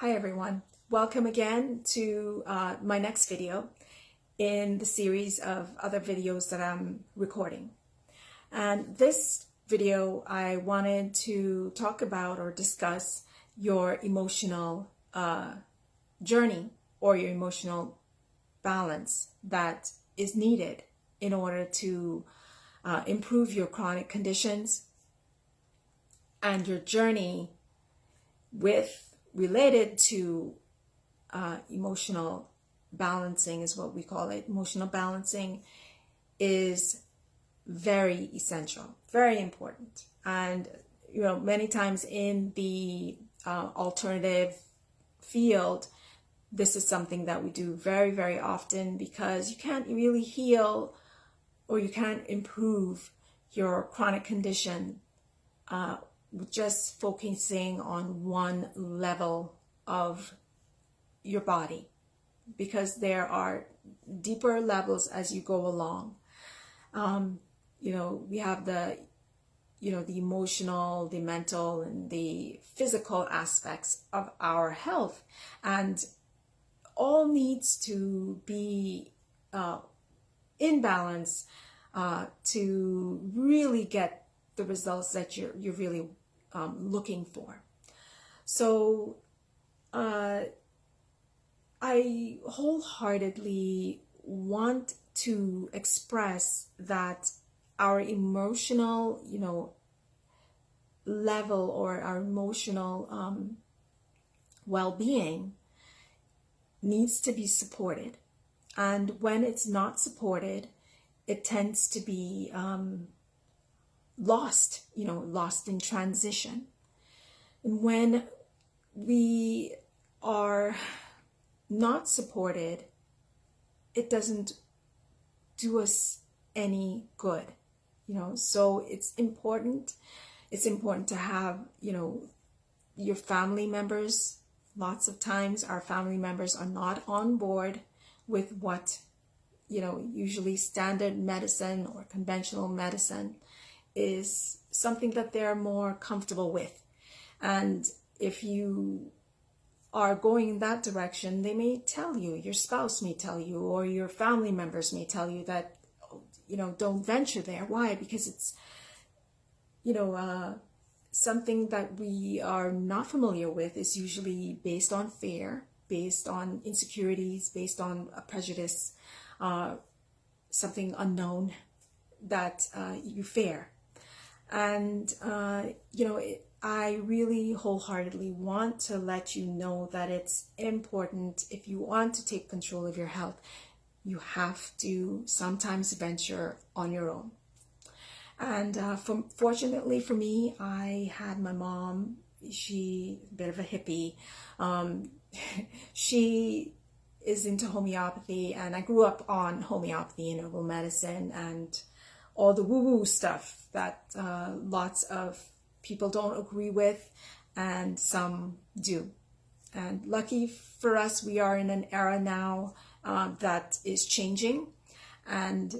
Hi everyone, welcome again to my next video in the series of other videos that I'm recording. And this video I wanted to talk about or discuss your emotional journey or your emotional balance that is needed in order to improve your chronic conditions and your journey related to emotional balancing is what we call it. Emotional balancing is very essential, very important. And, many times in the alternative field, this is something that we do very, very often because you can't really heal or you can't improve your chronic condition just focusing on one level of your body, because there are deeper levels as you go along. We have the emotional, the mental, and the physical aspects of our health, and all needs to be in balance to really get the results that you're really looking for. So I wholeheartedly want to express that our emotional, level or our emotional well-being needs to be supported. And when it's not supported, it tends to be lost in transition. And when we are not supported, it doesn't do us any good, so it's important to have, your family members. Lots of times our family members are not on board with what, usually standard medicine or conventional medicine is something that they're more comfortable with. And if you are going in that direction, they may tell you, your spouse may tell you, or your family members may tell you that, don't venture there. Why? Because it's, something that we are not familiar with is usually based on fear, based on insecurities, based on a prejudice, something unknown that you fear. And, I really wholeheartedly want to let you know that it's important. If you want to take control of your health, you have to sometimes venture on your own. And fortunately for me, I had my mom. She a bit of a hippie. She is into homeopathy, and I grew up on homeopathy and herbal medicine and all the woo-woo stuff that lots of people don't agree with, and some do. And lucky for us, we are in an era now that is changing, and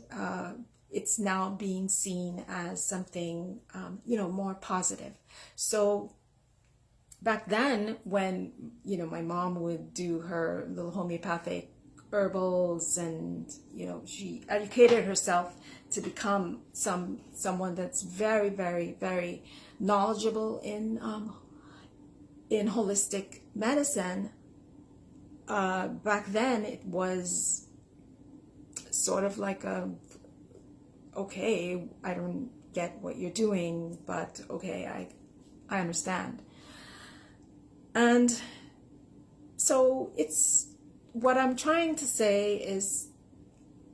it's now being seen as something, more positive. So back then, when, my mom would do her little homeopathic herbals, and she educated herself to become someone that's very, very, very knowledgeable in holistic medicine. Back then it was sort of like okay, I don't get what you're doing, but okay, I understand. And so it's, what I'm trying to say is,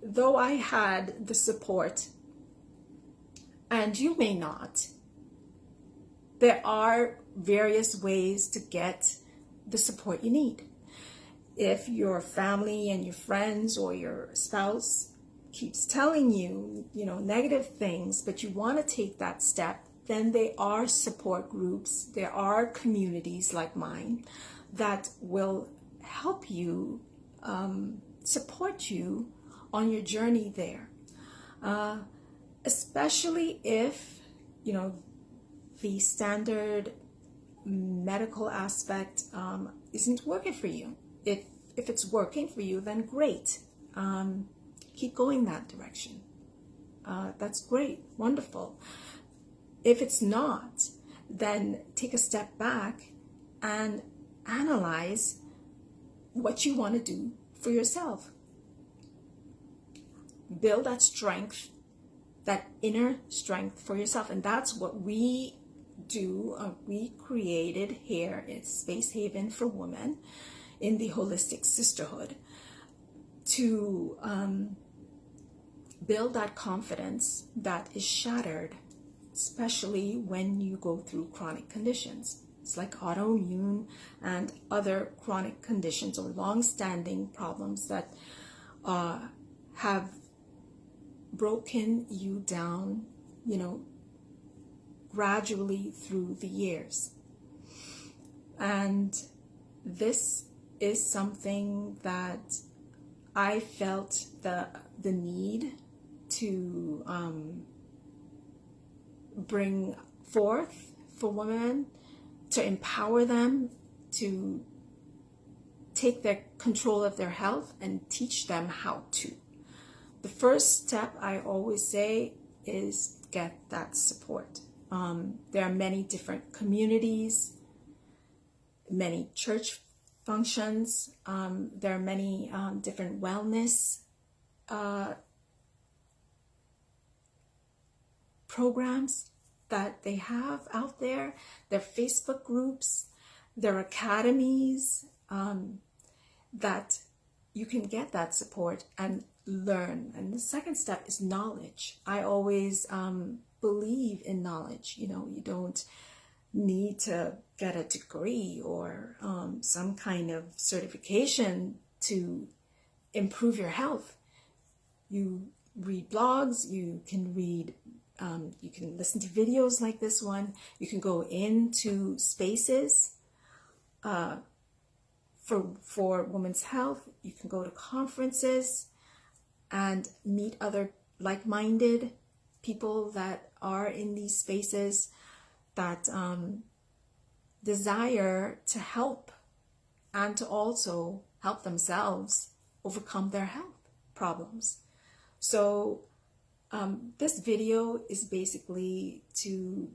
though I had the support, and you may not, there are various ways to get the support you need. If your family and your friends or your spouse keeps telling you, negative things, but you want to take that step, then there are support groups, there are communities like mine that will help you, support you on your journey there. Especially if, the standard medical aspect isn't working for you. If it's working for you, then great. Keep going that direction. That's great, wonderful. If it's not, then take a step back and analyze what you want to do for yourself. Build that strength, that inner strength for yourself. And that's what we do. We created here at Space Haven for Women in the Holistic Sisterhood to build that confidence that is shattered, especially when you go through chronic conditions. It's like autoimmune and other chronic conditions or long-standing problems that have broken you down, gradually through the years. And this is something that I felt the need to bring forth for women, to empower them, to take their control of their health and teach them how to. The first step, I always say, is get that support. There are many different communities, many church functions. There are many different wellness programs that they have out there. There are Facebook groups, there are academies that you can get that support and learn. And the second step is knowledge. I always believe in knowledge. You don't need to get a degree or some kind of certification to improve your health. You read blogs, you can read, you can listen to videos like this one, you can go into spaces for women's health, you can go to conferences and meet other like-minded people that are in these spaces that desire to help and to also help themselves overcome their health problems. So this video is basically to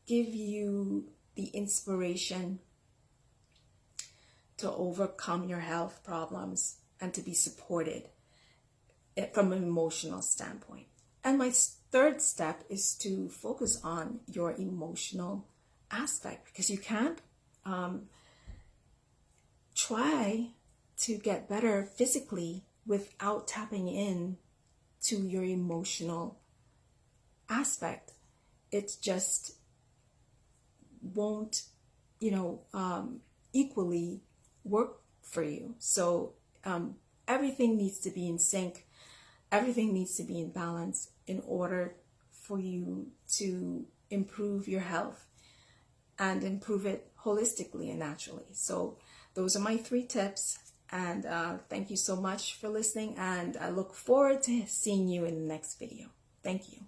give you the inspiration to overcome your health problems and to be supported from an emotional standpoint. And my third step is to focus on your emotional aspect, because you can't try to get better physically without tapping in to your emotional aspect. It just won't, equally work for you. So everything needs to be in sync. Everything needs to be in balance in order for you to improve your health and improve it holistically and naturally. So those are my 3 tips. And thank you so much for listening. And I look forward to seeing you in the next video. Thank you.